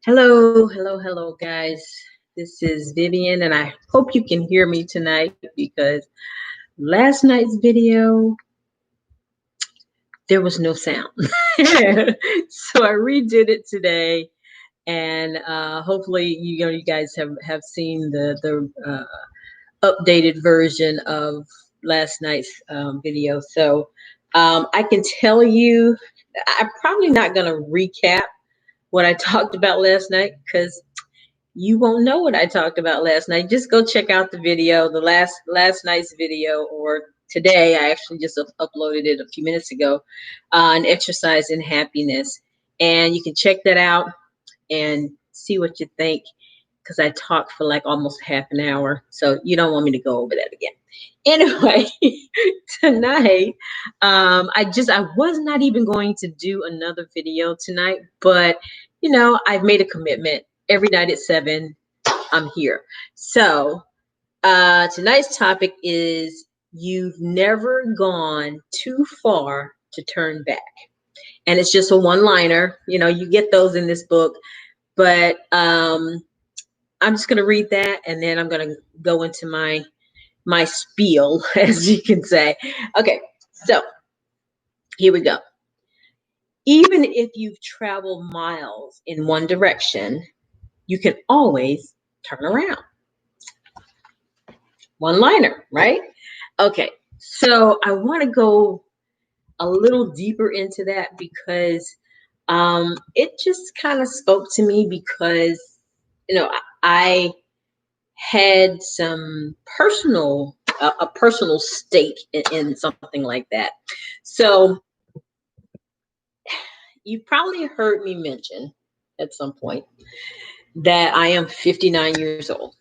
Hello, guys. This is Vivian, and I hope you can hear me tonight because last night's video, there was no sound. So I redid it today, and hopefully, you guys have seen the updated version of last night's video. So I can tell you, I'm probably not going to recap what I talked about last night because you won't know what I talked about last night. Just go check out the video, the last night's video, or today. I actually just uploaded it a few minutes ago, on exercise and happiness, and you can check that out and see what you think. Because I talked for like almost half an hour, so you don't want me to go over that again. Anyway, tonight, I was not even going to do another video tonight, but I've made a commitment. Every night at 7, I'm here. So tonight's topic is you've never gone too far to turn back. And it's just a one-liner. You get those in this book, but I'm just going to read that, and then I'm going to go into my spiel, as you can say. Okay, so here we go. Even if you've traveled miles in one direction, you can always turn around. One liner, right? Okay, so I want to go a little deeper into that because it just kind of spoke to me because, I had some a personal stake in something like that. So you probably heard me mention at some point that I am 59 years old.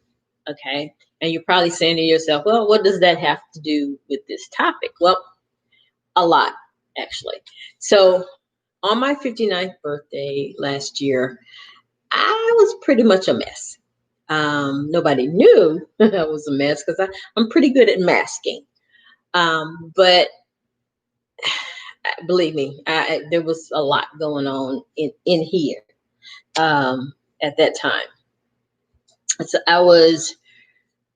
Okay. And you're probably saying to yourself, well, what does that have to do with this topic? Well, a lot, actually. So on my 59th birthday last year, I was pretty much a mess. Nobody knew I was a mess because I'm pretty good at masking. But believe me, there was a lot going on in here at that time. So I was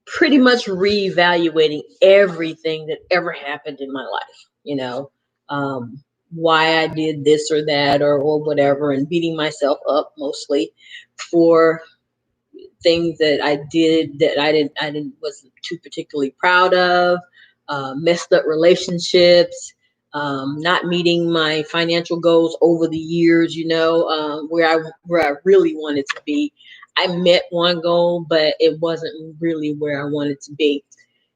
pretty much reevaluating everything that ever happened in my life, why I did this or that or whatever, and beating myself up mostly for things that I did that I didn't wasn't too particularly proud of, messed up relationships, not meeting my financial goals over the years, where I really wanted to be. I met one goal, but it wasn't really where I wanted to be.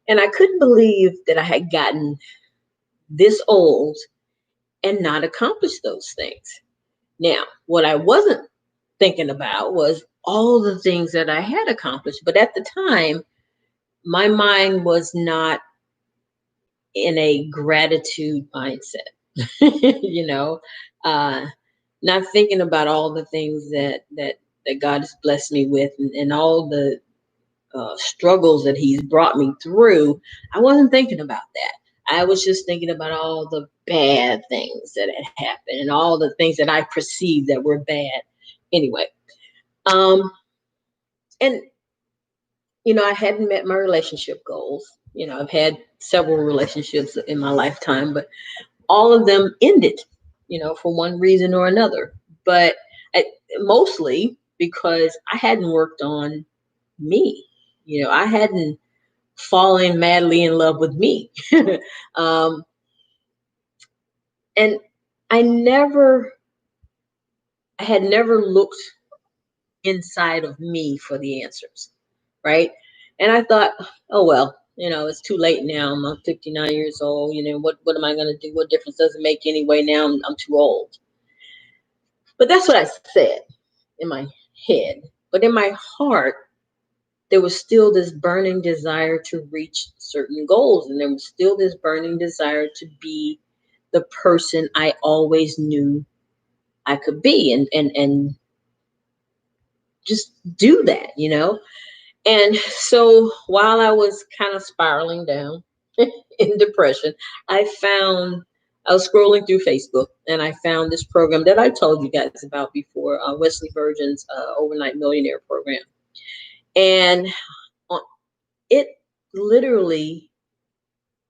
And I couldn't believe that I had gotten this old and not accomplished those things. Now, what I wasn't thinking about was all the things that I had accomplished. But at the time, my mind was not in a gratitude mindset, you know, uh, not thinking about all the things that God has blessed me with, and all the struggles that He's brought me through. I wasn't thinking about that. I was just thinking about all the bad things that had happened and all the things that I perceived that were bad. Anyway, um, and I hadn't met my relationship goals. I've had several relationships in my lifetime, but all of them ended, for one reason or another. But mostly because I hadn't worked on me. I hadn't fallen madly in love with me. um, and I had never looked inside of me for the answers, right? And I thought, oh well, it's too late now. I'm 59 years old. What am I going to do? What difference does it make anyway? Now I'm too old. But that's what I said in my head. But in my heart, there was still this burning desire to reach certain goals, and there was still this burning desire to be the person I always knew I could be, and just do that. And so while I was kind of spiraling down in depression, I found I was scrolling through Facebook and I found this program that I told you guys about before, Wesley Virgin's Overnight Millionaire program. And it literally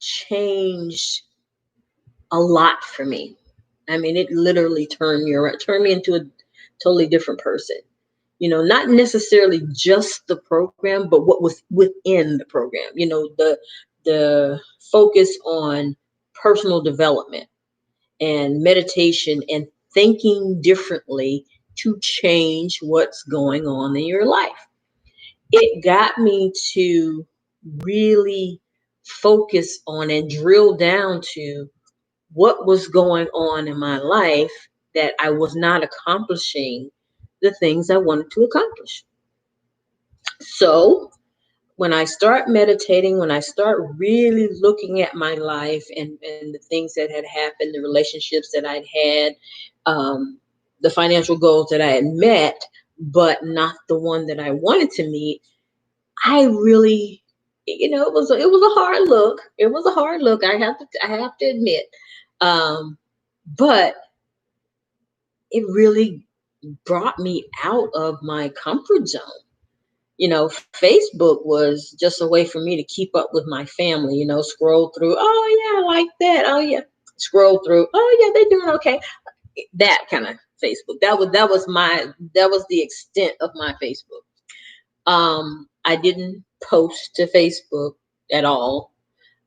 changed a lot for me. I mean, it literally turned me around, turned me into a totally different person. Not necessarily just the program, but what was within the program. The focus on personal development and meditation and thinking differently to change what's going on in your life. It got me to really focus on and drill down to what was going on in my life that I was not accomplishing the things I wanted to accomplish. So when I start meditating, when I start really looking at my life and the things that had happened, the relationships that I'd had, the financial goals that I had met, but not the one that I wanted to meet, I really, it was a hard look. It was a hard look. I have to admit, but it really brought me out of my comfort zone. Facebook was just a way for me to keep up with my family, scroll through, oh yeah, I like that. Oh yeah. Scroll through, oh yeah, they're doing okay. That kind of Facebook. That was the extent of my Facebook. I didn't post to Facebook at all.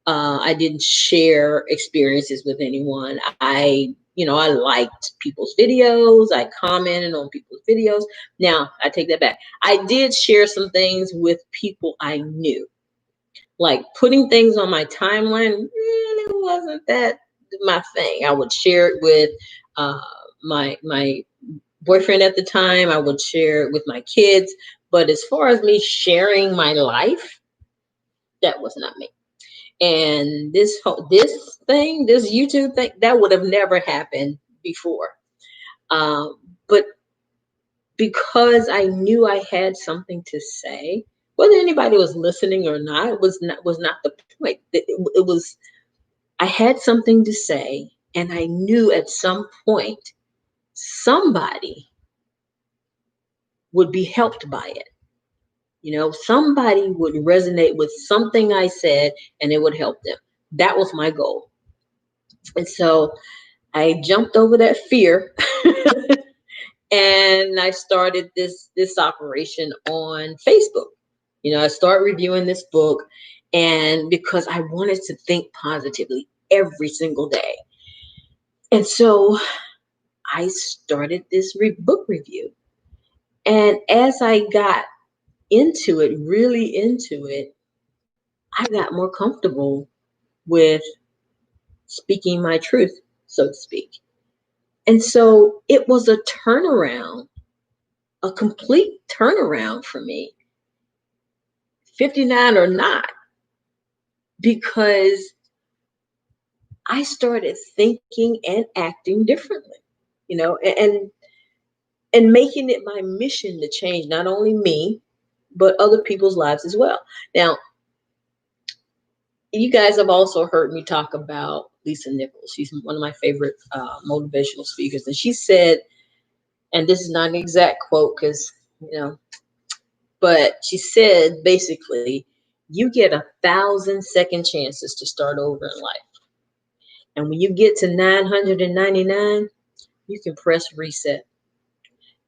I didn't share experiences with anyone. I liked people's videos. I commented on people's videos. Now, I take that back. I did share some things with people I knew. Like putting things on my timeline really wasn't that my thing. I would share it with uh, my boyfriend at the time. I would share it with my kids. But as far as me sharing my life, that was not me. And this YouTube thing, that would have never happened before. But because I knew I had something to say, whether anybody was listening or not, was not the point. It was, I had something to say, and I knew at some point somebody would be helped by it. Somebody would resonate with something I said, and it would help them. That was my goal. And so I jumped over that fear and I started this operation on Facebook. I started reviewing this book, and because I wanted to think positively every single day. And so I started this book review. And as I got into it, really into it, I got more comfortable with speaking my truth, so to speak. And so it was a turnaround, a complete turnaround for me, 59 or not, because I started thinking and acting differently, and making it my mission to change not only me, but other people's lives as well. Now, you guys have also heard me talk about Lisa Nichols. She's one of my favorite motivational speakers. And she said, and this is not an exact quote because, but she said basically, you get 1,000 second chances to start over in life. And when you get to 999, you can press reset.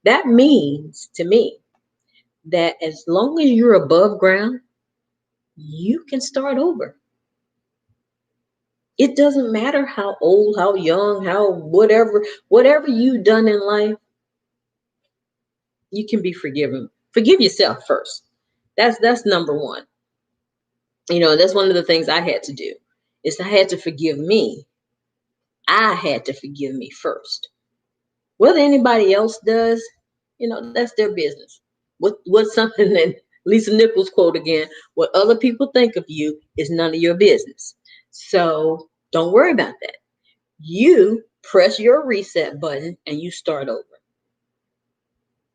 That means to me that as long as you're above ground, you can start over. It doesn't matter how old, how young, how whatever you've done in life, you can be forgiven. Forgive yourself first. That's number one. That's one of the things I had to do. Is I had to forgive me. I had to forgive me first. Whether anybody else does, that's their business. What's something that Lisa Nichols quote again, what other people think of you is none of your business. So don't worry about that. You press your reset button and you start over.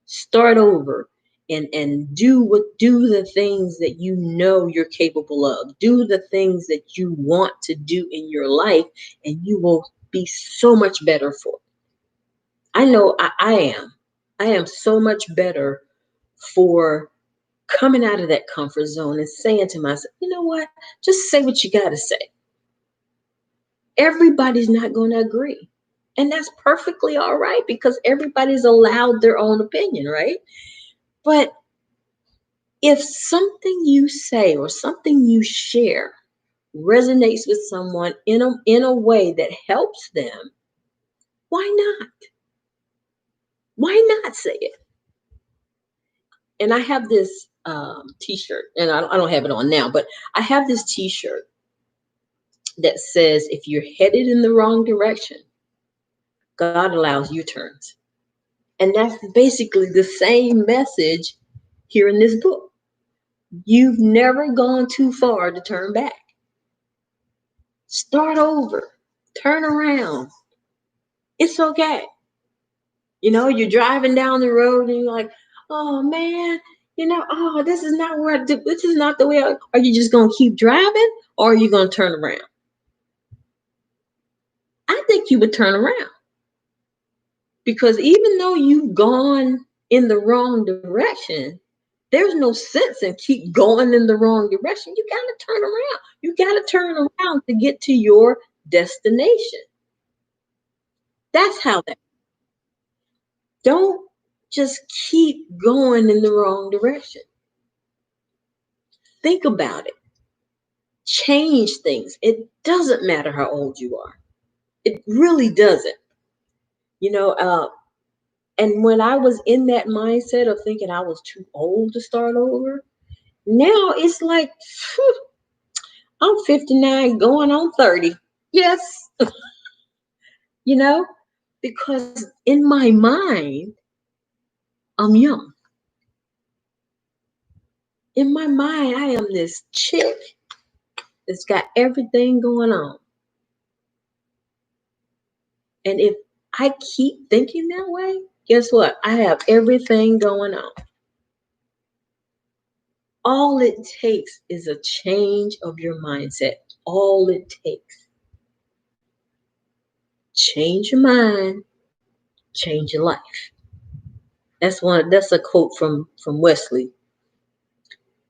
Start over and do the things that you're capable of. Do the things that you want to do in your life, and you will be so much better for it. I know I am. I am so much better for coming out of that comfort zone and saying to myself, you know what? Just say what you got to say. Everybody's not going to agree. And that's perfectly all right because everybody's allowed their own opinion, right? But if something you say or something you share resonates with someone in a way that helps them, why not? Why not say it? And I have this t-shirt, and I don't have it on now, but I have this t-shirt that says, if you're headed in the wrong direction, God allows U-turns. And that's basically the same message here in this book. You've never gone too far to turn back. Start over, turn around. It's okay. You know, you're driving down the road and you're like, oh man, oh, this is not where this is not the way. Are you just going to keep driving or are you going to turn around? I think you would turn around because even though you've gone in the wrong direction, there's no sense in keep going in the wrong direction. You got to turn around. You got to turn around to get to your destination. That's how that. Don't just keep going in the wrong direction. Think about it. Change things. It doesn't matter how old you are. It really doesn't. You know, and when I was in that mindset of thinking I was too old to start over, now it's like, phew, I'm 59 going on 30. Yes, you know, because in my mind, I'm young. In my mind, I am this chick that's got everything going on. And if I keep thinking that way, guess what? I have everything going on. All it takes is a change of your mindset. All it takes. Change your mind, change your life. That's a quote from Wesley.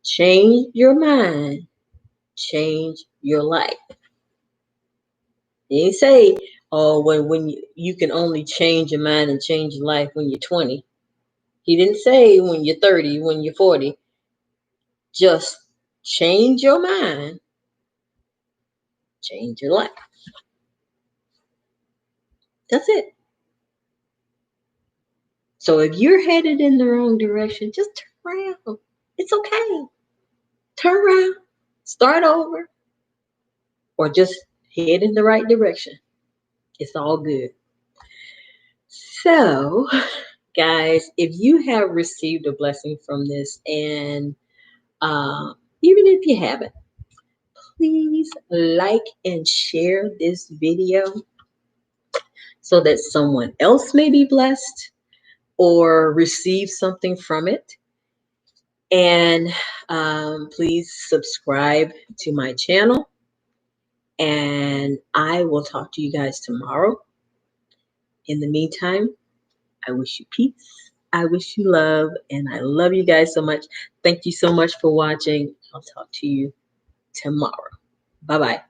Change your mind, change your life. He didn't say, oh, when you can only change your mind and change your life when you're 20. He didn't say when you're 30, when you're 40. Just change your mind, change your life. That's it. So if you're headed in the wrong direction, just turn around. It's okay. Turn around, start over, or just head in the right direction. It's all good. So, guys, if you have received a blessing from this, and even if you haven't, please like and share this video so that someone else may be blessed or receive something from it. And please subscribe to my channel. And I will talk to you guys tomorrow. In the meantime, I wish you peace. I wish you love. And I love you guys so much. Thank you so much for watching. I'll talk to you tomorrow. Bye-bye.